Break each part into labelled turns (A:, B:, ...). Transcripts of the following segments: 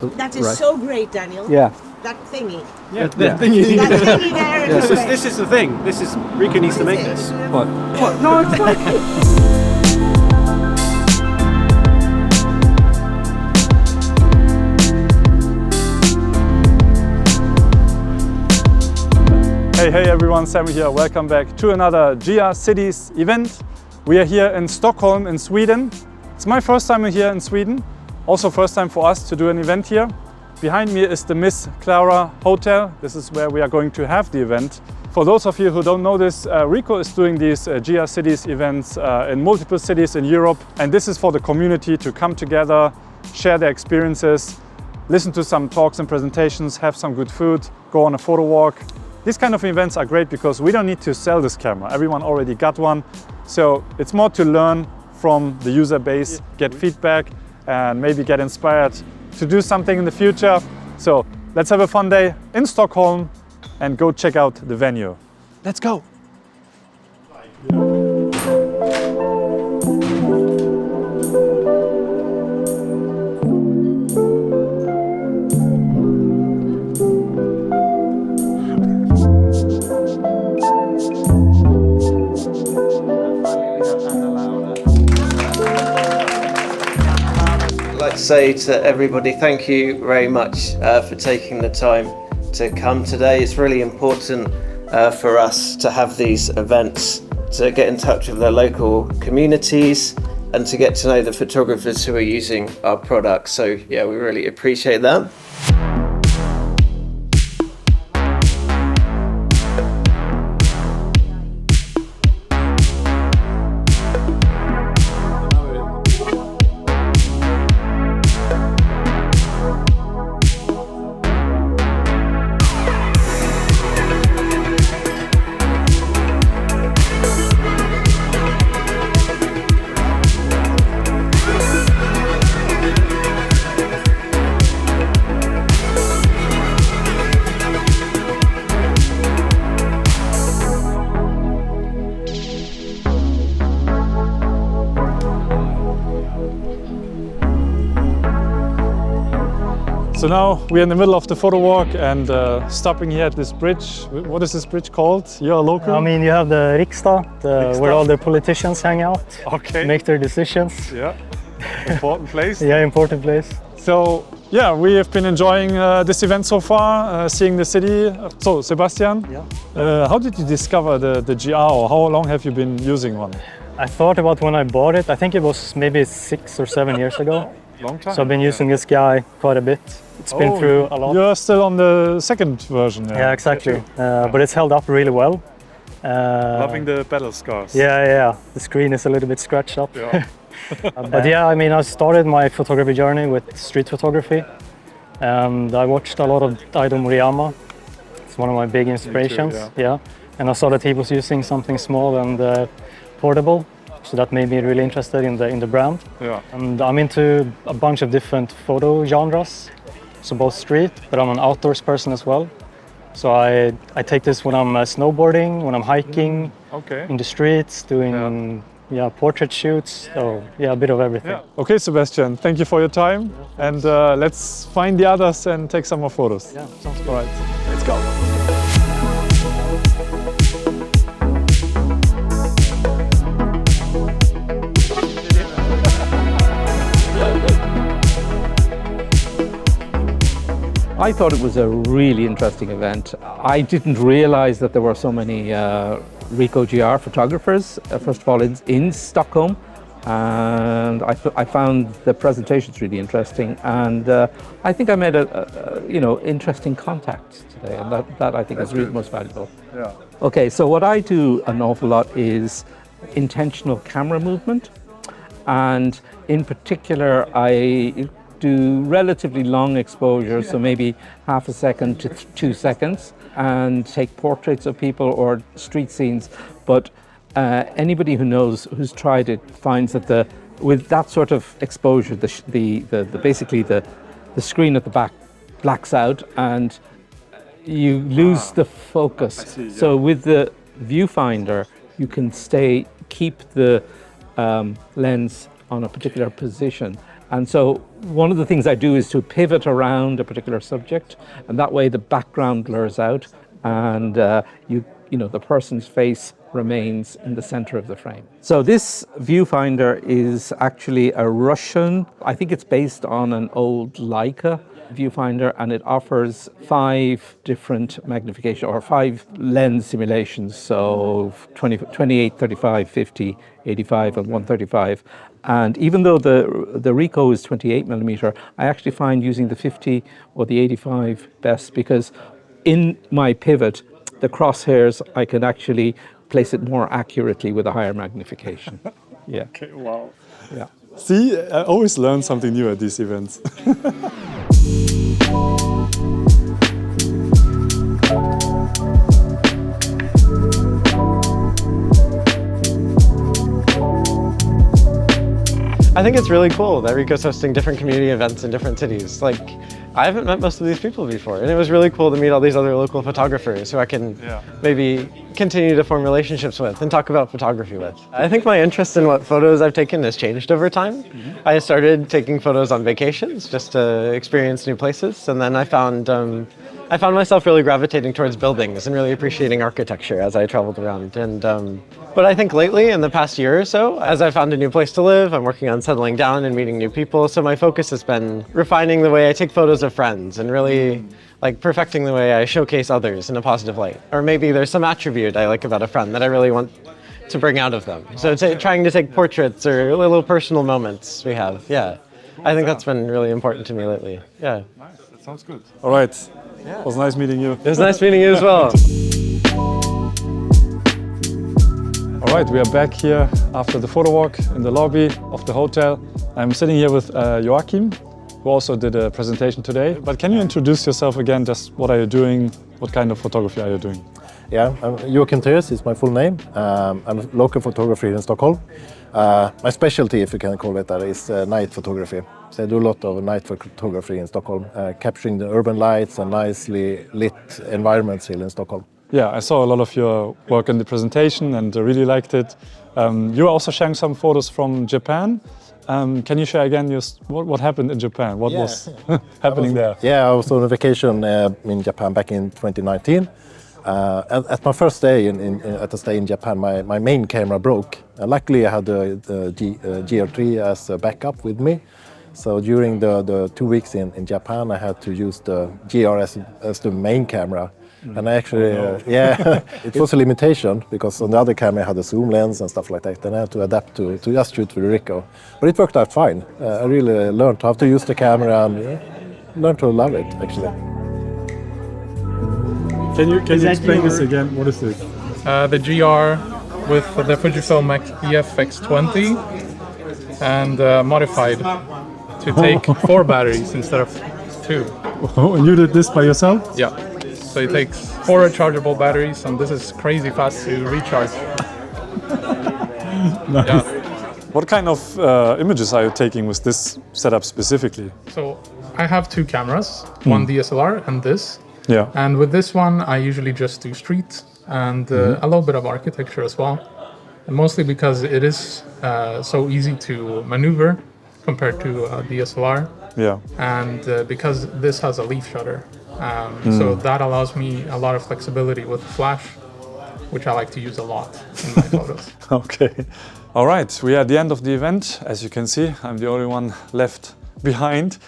A: That is so great, Daniel.
B: Yeah.
A: That thingy.
C: Yeah,
A: That thingy there.
C: This is the thing. Rika needs to make this.
B: What? No, it's like...
D: Hey everyone, Samuel here. Welcome back to another GR Cities event. We are here in Stockholm in Sweden. It's my first time here in Sweden. Also first time for us to do an event here. Behind me is the Miss Clara Hotel. This is where we are going to have the event. For those of you who don't know this, Rico is doing these GR Cities events in multiple cities in Europe. And this is for the community to come together, share their experiences, listen to some talks and presentations, have some good food, go on a photo walk. These kind of events are great because we don't need to sell this camera. Everyone already got one. So it's more to learn from the user base, get feedback, and maybe get inspired to do something in the future. So let's have a fun day in Stockholm and go check out the venue. Let's go.
E: I'd like to say to everybody, thank you very much for taking the time to come today. It's really important for us to have these events, to get in touch with the local communities and to get to know the photographers who are using our products. So yeah, we really appreciate that.
D: So now we're in the middle of the photo walk and stopping here at this bridge. What is this bridge called? You're a local?
B: I mean, you have the Riksdag, where all the politicians hang out, make their decisions.
D: Yeah, important place.
B: Yeah, important place.
D: So yeah, we have been enjoying this event so far, seeing the city. So Sebastian, how did you discover the GR, or how long have you been using one?
B: I thought about when I bought it. I think it was maybe 6 or 7 years ago.
D: Long time.
B: So I've been using this guy quite a bit. It's been through a lot.
D: You're still on the second version.
B: Yeah, exactly. But it's held up really well.
D: Loving the battle scars.
B: Yeah. The screen is a little bit scratched up.
D: Yeah.
B: But yeah, I mean, I started my photography journey with street photography. And I watched a lot of Daido Murayama. It's one of my big inspirations.
D: Me too, yeah.
B: And I saw that he was using something small and portable. So that made me really interested in the brand.
D: Yeah.
B: And I'm into a bunch of different photo genres. So both street, but I'm an outdoors person as well. So I take this when I'm snowboarding, when I'm hiking, in the streets, doing portrait shoots. So yeah, a bit of everything.
D: Yeah. Okay, Sebastian, thank you for your time. And let's find the others and take some more photos.
B: Yeah, sounds good.
D: All right, let's go.
F: I thought it was a really interesting event. I didn't realize that there were so many Rico GR photographers, first of all in Stockholm, and I found the presentations really interesting, and I think I made interesting contacts today, and that I think is really most valuable.
D: Yeah.
F: Okay, so what I do an awful lot is intentional camera movement, and in particular I do relatively long exposure, so maybe half a second to 2 seconds, and take portraits of people or street scenes. But anybody who's tried it finds that with that sort of exposure, basically the screen at the back blacks out and you lose the focus. So with the viewfinder, you can keep the lens on a particular position, And so one of the things I do is to pivot around a particular subject, and that way the background blurs out, and the person's face remains in the center of the frame. So this viewfinder is actually a Russian, I think it's based on an old Leica viewfinder, and it offers 5 different magnification or 5 lens simulations, so 28, 35, 50, 85 and 135. And even though the Ricoh is 28mm, I actually find using the 50 or the 85 best, because in my pivot, the crosshairs, I can actually place it more accurately with a higher magnification. Yeah.
D: Okay, wow.
F: Yeah.
D: See, I always learn something new at these events.
C: I think it's really cool that Ricoh's hosting different community events in different cities. Like, I haven't met most of these people before, and it was really cool to meet all these other local photographers who I can maybe continue to form relationships with and talk about photography with. I think my interest in what photos I've taken has changed over time. I started taking photos on vacations just to experience new places, and then I found myself really gravitating towards buildings and really appreciating architecture as I traveled around. But I think lately, in the past year or so, as I found a new place to live, I'm working on settling down and meeting new people. So my focus has been refining the way I take photos of friends and really like perfecting the way I showcase others in a positive light. Or maybe there's some attribute I like about a friend that I really want to bring out of them. So trying to take portraits or little personal moments we have. Yeah, I think that's been really important to me lately. Yeah.
D: Nice, that sounds good. All right, it was nice meeting you.
C: It was nice meeting you as well.
D: All right, we are back here after the photo walk in the lobby of the hotel. I'm sitting here with Joachim, who also did a presentation today. But can you introduce yourself again? Just what are you doing? What kind of photography are you doing?
G: Yeah, Joachim Therese is my full name. I'm a local photographer here in Stockholm. My specialty, if you can call it that, is night photography. So I do a lot of night photography in Stockholm, capturing the urban lights and nicely lit environments here in Stockholm.
D: Yeah, I saw a lot of your work in the presentation and I really liked it. You are also sharing some photos from Japan. Can you share again what happened in Japan? What was happening there?
G: Yeah, I was on a vacation in Japan back in 2019. At my first day at the stay in Japan, my main camera broke. Luckily, I had the GR3 as a backup with me. So during the 2 weeks in Japan, I had to use the GR as the main camera. And I actually, it was a limitation because on the other camera I had a zoom lens and stuff like that. Then I had to adapt to just shoot with the Ricoh. But it worked out fine. I really learned how to use the camera and learned to love it, actually.
D: Can you explain this again? What is this?
H: The GR with the Fujifilm EF-X20 and modified to take 4 batteries instead of 2.
D: Oh, and you did this by yourself?
H: Yeah. So it takes 4 rechargeable batteries, and this is crazy fast to recharge.
D: Nice.
H: Yeah.
D: What kind of images are you taking with this setup specifically?
H: So I have 2 cameras, one DSLR and this.
D: Yeah.
H: And with this one, I usually just do street and a little bit of architecture as well. And mostly because it is so easy to maneuver compared to DSLR.
D: Yeah.
H: And because this has a leaf shutter. So that allows me a lot of flexibility with flash, which I like to use a lot in my photos.
D: Okay. All right, we are at the end of the event. As you can see, I'm the only one left behind.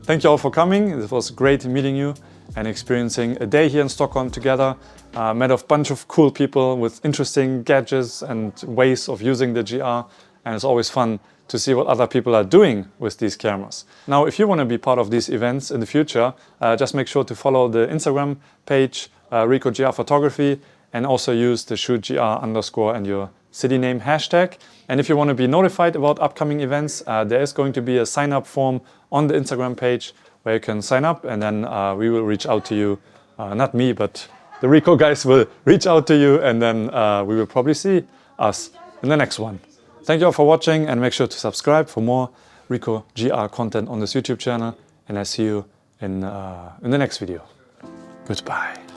D: Thank you all for coming. It was great meeting you and experiencing a day here in Stockholm together. Met a bunch of cool people with interesting gadgets and ways of using the GR. And it's always fun to see what other people are doing with these cameras. Now, if you want to be part of these events in the future, just make sure to follow the Instagram page, Ricoh GR Photography, and also use the shootgr_ and your city name hashtag. And if you want to be notified about upcoming events, there is going to be a sign-up form on the Instagram page where you can sign up, and then we will reach out to you. Not me, but the Ricoh guys will reach out to you, and then we will probably see us in the next one. Thank you all for watching, and make sure to subscribe for more Ricoh GR content on this YouTube channel. And I see you in the next video. Goodbye.